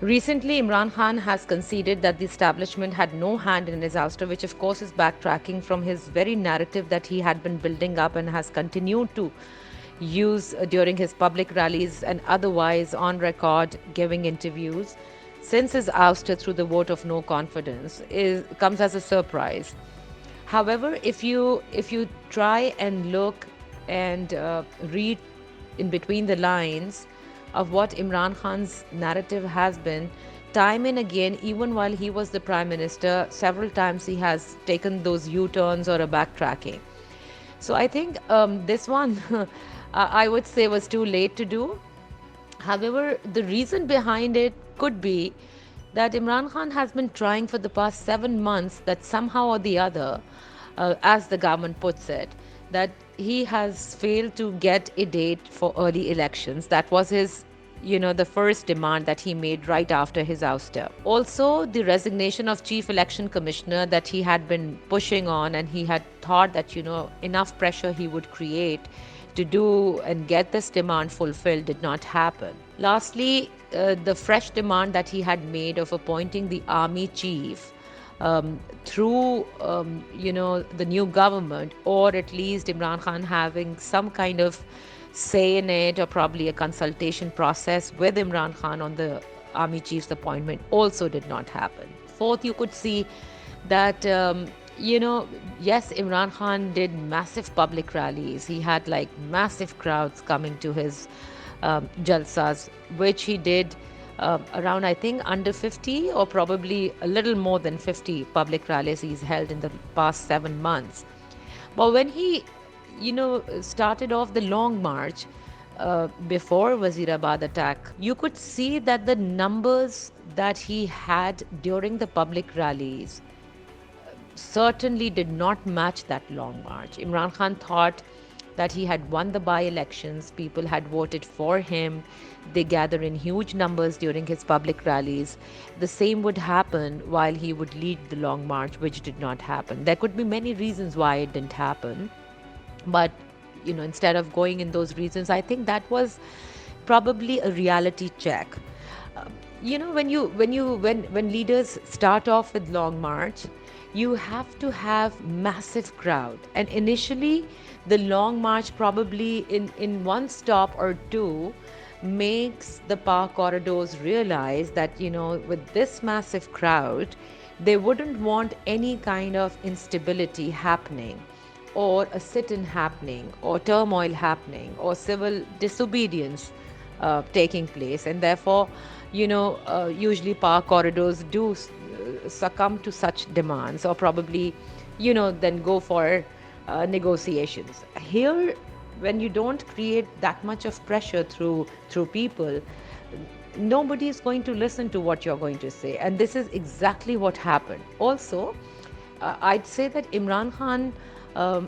Recently, Imran Khan has conceded that the establishment had no hand in his ouster, which of course is backtracking from his very narrative that he had been building up and has continued to use during his public rallies and otherwise on record giving interviews since his ouster through the vote of no confidence comes as a surprise. However, if you try and look and read in between the lines of what Imran Khan's narrative has been, time and again, even while he was the prime minister, several times he has taken those U-turns or a backtracking. So I think this one, I would say, was too late to do. However, the reason behind it could be that Imran Khan has been trying for the past 7 months that somehow or the other, as the government puts it, that he has failed to get a date for early elections. That was the first demand that he made right after his ouster. Also, the resignation of Chief Election Commissioner that he had been pushing on, and he had thought that, enough pressure he would create to do and get this demand fulfilled did not happen. Lastly, the fresh demand that he had made of appointing the army chief through the new government, or at least Imran Khan having some kind of say in it, or probably a consultation process with Imran Khan on the army chief's appointment, also did not happen. Fourth, you could see that yes, Imran Khan did massive public rallies. He had like massive crowds coming to his jalsas, which he did around, I think, under 50 or probably a little more than 50 public rallies he's held in the past 7 months. But when he, started off the long march before Wazirabad attack, you could see that the numbers that he had during the public rallies certainly did not match that long march. Imran Khan thought that he had won the by elections, people had voted for him, they gather in huge numbers during his public rallies. The same would happen while he would lead the long march, which did not happen. There could be many reasons why it didn't happen, but instead of going in those reasons, I think that was probably a reality check. When leaders start off with long march, you have to have massive crowd, and initially the long march probably in one stop or two makes the power corridors realize that with this massive crowd, they wouldn't want any kind of instability happening, or a sit-in happening, or turmoil happening, or civil disobedience taking place. And therefore, usually power corridors do succumb to such demands, or probably, then go for negotiations. Here, when you don't create that much of pressure through people, nobody is going to listen to what you're going to say. And this is exactly what happened. Also, I'd say that Imran Khan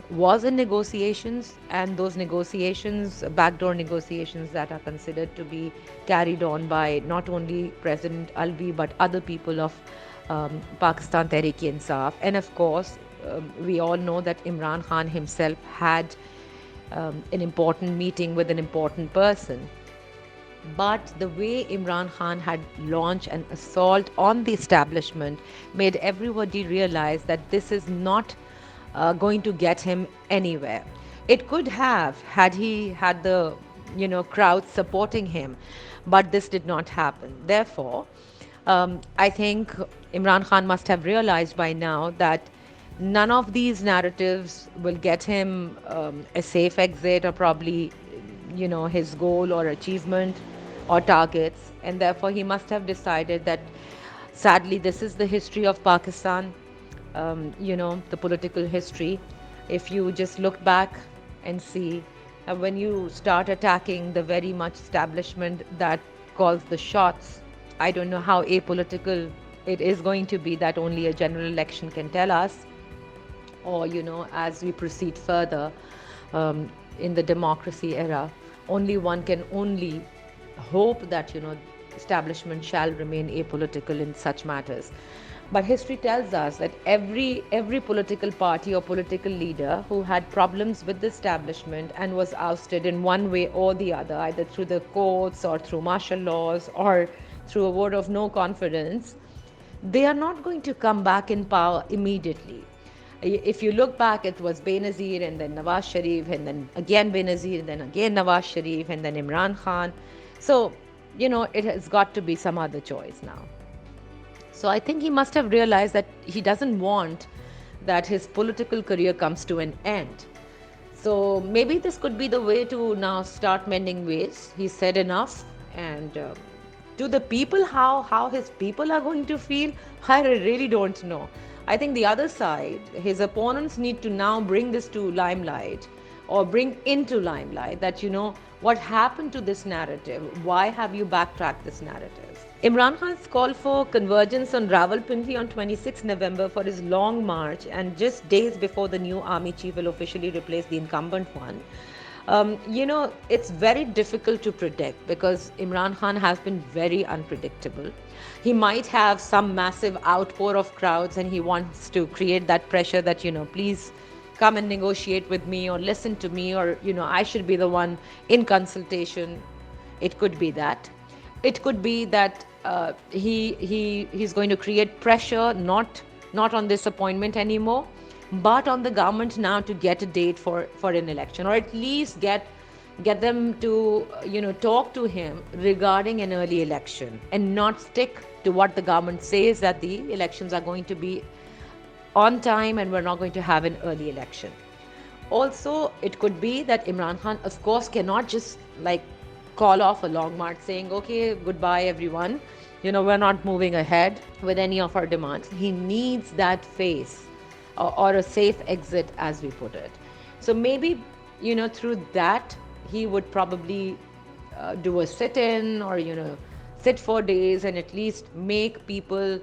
was in negotiations, and those negotiations, backdoor negotiations that are considered to be carried on by not only President Alvi but other people of Pakistan Tehreek-e-Insaf. And of course, we all know that Imran Khan himself had an important meeting with an important person. But the way Imran Khan had launched an assault on the establishment made everybody realize that this is not going to get him anywhere. It could have, had he had the crowd supporting him, but this did not happen. Therefore, I think Imran Khan must have realized by now that none of these narratives will get him a safe exit, or probably his goal or achievement or targets. And therefore he must have decided that sadly this is the history of Pakistan, the political history. If you just look back and see, when you start attacking the very much establishment that calls the shots, I don't know how apolitical it is going to be. That only a general election can tell us, or as we proceed further in the democracy era, only one can only hope that establishment shall remain apolitical in such matters. But history tells us that every political party or political leader who had problems with the establishment and was ousted in one way or the other, either through the courts or through martial laws or through a vote of no confidence, they are not going to come back in power immediately. If you look back, it was Benazir and then Nawaz Sharif and then again Benazir and then again Nawaz Sharif and then Imran Khan. So, it has got to be some other choice now. So I think he must have realized that he doesn't want that his political career comes to an end. So maybe this could be the way to now start mending ways. He said enough, and to the people, how his people are going to feel, I really don't know. I think the other side, his opponents need to now bring this to limelight, or bring into limelight that, what happened to this narrative? Why have you backtracked this narrative? Imran Khan's call for convergence on Rawalpindi on 26 November for his long march, and just days before the new army chief will officially replace the incumbent one. It's very difficult to predict because Imran Khan has been very unpredictable. He might have some massive outpour of crowds and he wants to create that pressure that, please come and negotiate with me or listen to me, or, I should be the one in consultation. It could be that. It could be that he's going to create pressure, not on this appointment anymore, but on the government now to get a date for an election, or at least get them to talk to him regarding an early election, and not stick to what the government says, that the elections are going to be on time and we're not going to have an early election. Also, it could be that Imran Khan, of course, cannot just call off a long march saying, okay, goodbye everyone, we're not moving ahead with any of our demands. He needs that face, or a safe exit, as we put it. So maybe, through that, he would probably do a sit-in, or, sit for days and at least make people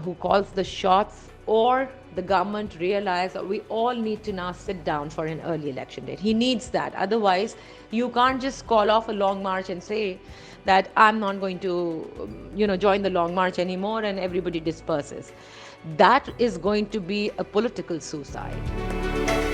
who calls the shots, or the government realize that we all need to now sit down for an early election date. He needs that. Otherwise, you can't just call off a long march and say that I'm not going to, join the long march anymore, and everybody disperses. That is going to be a political suicide.